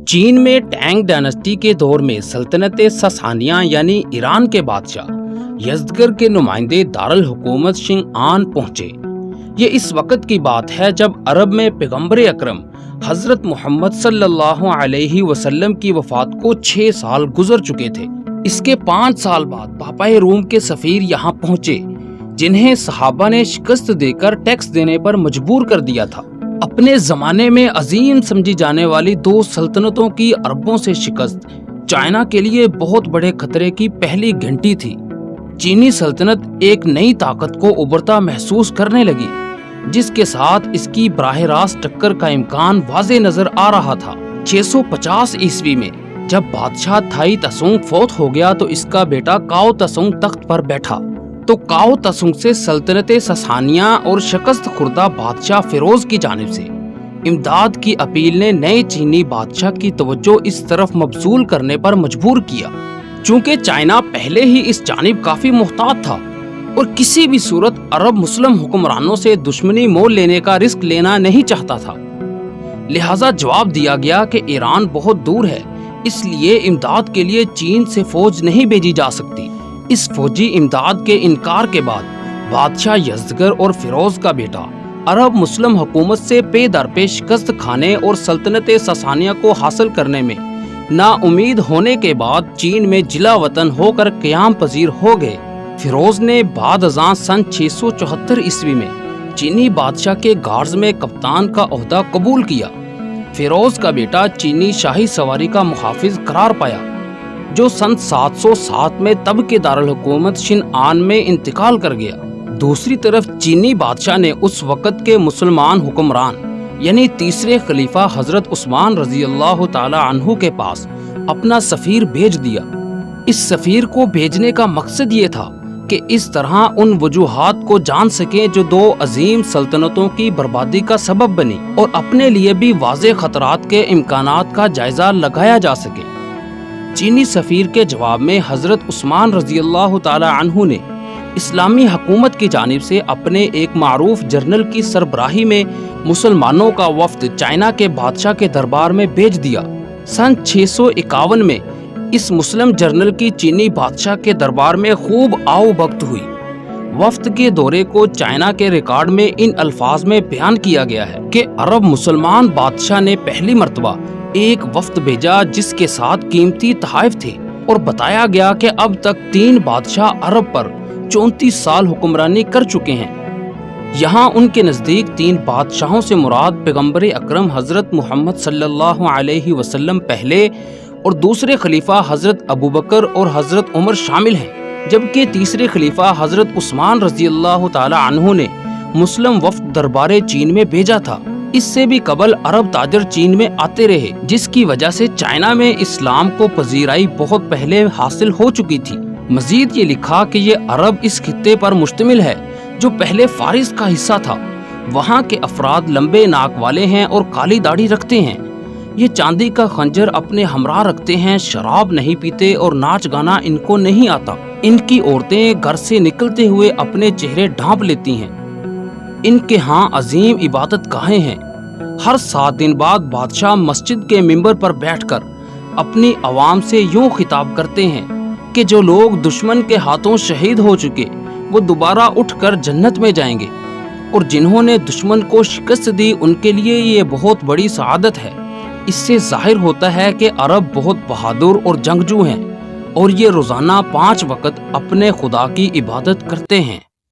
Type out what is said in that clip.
چین میں ٹینگ ڈائناسٹی کے دور میں سلطنت ساسانیہ یعنی ایران کے بادشاہ یزدگرد کے نمائندے دارالحکومت شنگ آن پہنچے۔ یہ اس وقت کی بات ہے جب عرب میں پیغمبر اکرم حضرت محمد صلی اللہ علیہ وسلم کی وفات کو 6 سال گزر چکے تھے۔ اس کے 5 سال بعد پاپائے روم کے سفیر یہاں پہنچے، جنہیں صحابہ نے شکست دے کر ٹیکس دینے پر مجبور کر دیا تھا۔ اپنے زمانے میں عظیم سمجھی جانے والی 2 سلطنتوں کی عربوں سے شکست چائنا کے لیے بہت بڑے خطرے کی پہلی گھنٹی تھی۔ چینی سلطنت ایک نئی طاقت کو ابھرتا محسوس کرنے لگی، جس کے ساتھ اس کی براہ راست ٹکر کا امکان واضح نظر آ رہا تھا۔ 650 عیسوی میں جب بادشاہ تھائی تسونگ فوت ہو گیا تو اس کا بیٹا کاؤ تسونگ تخت پر بیٹھا، تو کاؤ تسونگ سے سلطنت ساسانیہ اور شکست خوردہ بادشاہ فیروز کی جانب سے امداد کی اپیل نے نئے چینی بادشاہ کی توجہ اس طرف مبذول کرنے پر مجبور کیا۔ چونکہ چائنا پہلے ہی اس جانب کافی محتاط تھا اور کسی بھی صورت عرب مسلم حکمرانوں سے دشمنی مول لینے کا رسک لینا نہیں چاہتا تھا، لہٰذا جواب دیا گیا کہ ایران بہت دور ہے، اس لیے امداد کے لیے چین سے فوج نہیں بھیجی جا سکتی۔ اس فوجی امداد کے انکار کے بعد بادشاہ یزدگرد اور فیروز کا بیٹا عرب مسلم حکومت سے پے در پے شکست کھانے اور سلطنت ساسانیہ کو حاصل کرنے میں نا امید ہونے کے بعد چین میں جلا وطن ہو کر قیام پذیر ہو گئے۔ فیروز نے بعد ازاں سن 674 عیسوی میں چینی بادشاہ کے گارڈز میں کپتان کا عہدہ قبول کیا۔ فیروز کا بیٹا چینی شاہی سواری کا محافظ قرار پایا، جو سن 707 میں تب کے دارالحکومت شن آن میں انتقال کر گیا۔ دوسری طرف چینی بادشاہ نے اس وقت کے مسلمان حکمران یعنی تیسرے خلیفہ حضرت عثمان رضی اللہ تعالی عنہ کے پاس اپنا سفیر بھیج دیا۔ اس سفیر کو بھیجنے کا مقصد یہ تھا کہ اس طرح ان وجوہات کو جان سکیں جو 2 عظیم سلطنتوں کی بربادی کا سبب بنی، اور اپنے لیے بھی واضح خطرات کے امکانات کا جائزہ لگایا جا سکے۔ چینی سفیر کے جواب میں حضرت عثمان رضی اللہ تعالی عنہ نے اسلامی حکومت کی جانب سے اپنے ایک معروف جنرل کی سربراہی میں مسلمانوں کا وفد چائنا کے بادشاہ کے دربار میں بھیج دیا۔ سن 651 میں اس مسلم جنرل کی چینی بادشاہ کے دربار میں خوب آؤ بھگت ہوئی۔ وفد کے دورے کو چائنا کے ریکارڈ میں ان الفاظ میں بیان کیا گیا ہے کہ عرب مسلمان بادشاہ نے پہلی مرتبہ ایک وفد بھیجا جس کے ساتھ قیمتی تحائف تھے، اور بتایا گیا کہ اب تک 3 بادشاہ عرب پر 34 سال حکمرانی کر چکے ہیں۔ یہاں ان کے نزدیک 3 بادشاہوں سے مراد پیغمبر اکرم حضرت محمد صلی اللہ علیہ وسلم پہلے اور دوسرے خلیفہ حضرت ابوبکر اور حضرت عمر شامل ہیں، جبکہ تیسرے خلیفہ حضرت عثمان رضی اللہ تعالی عنہ نے مسلم وفد دربار چین میں بھیجا تھا۔ اس سے بھی قبل عرب تاجر چین میں آتے رہے، جس کی وجہ سے چائنا میں اسلام کو پذیرائی بہت پہلے حاصل ہو چکی تھی۔ مزید یہ لکھا کہ یہ عرب اس خطے پر مشتمل ہے جو پہلے فارس کا حصہ تھا۔ وہاں کے افراد لمبے ناک والے ہیں اور کالی داڑھی رکھتے ہیں، یہ چاندی کا خنجر اپنے ہمراہ رکھتے ہیں، شراب نہیں پیتے اور ناچ گانا ان کو نہیں آتا۔ ان کی عورتیں گھر سے نکلتے ہوئے اپنے چہرے ڈھانپ لیتی ہیں۔ ان کے ہاں عظیم عبادت گاہیں ہیں۔ ہر 7 دن بعد بادشاہ مسجد کے ممبر پر بیٹھ کر اپنی عوام سے یوں خطاب کرتے ہیں کہ جو لوگ دشمن کے ہاتھوں شہید ہو چکے وہ دوبارہ اٹھ کر جنت میں جائیں گے، اور جنہوں نے دشمن کو شکست دی ان کے لیے یہ بہت بڑی سعادت ہے۔ اس سے ظاہر ہوتا ہے کہ عرب بہت بہادر اور جنگجو ہیں، اور یہ روزانہ 5 وقت اپنے خدا کی عبادت کرتے ہیں۔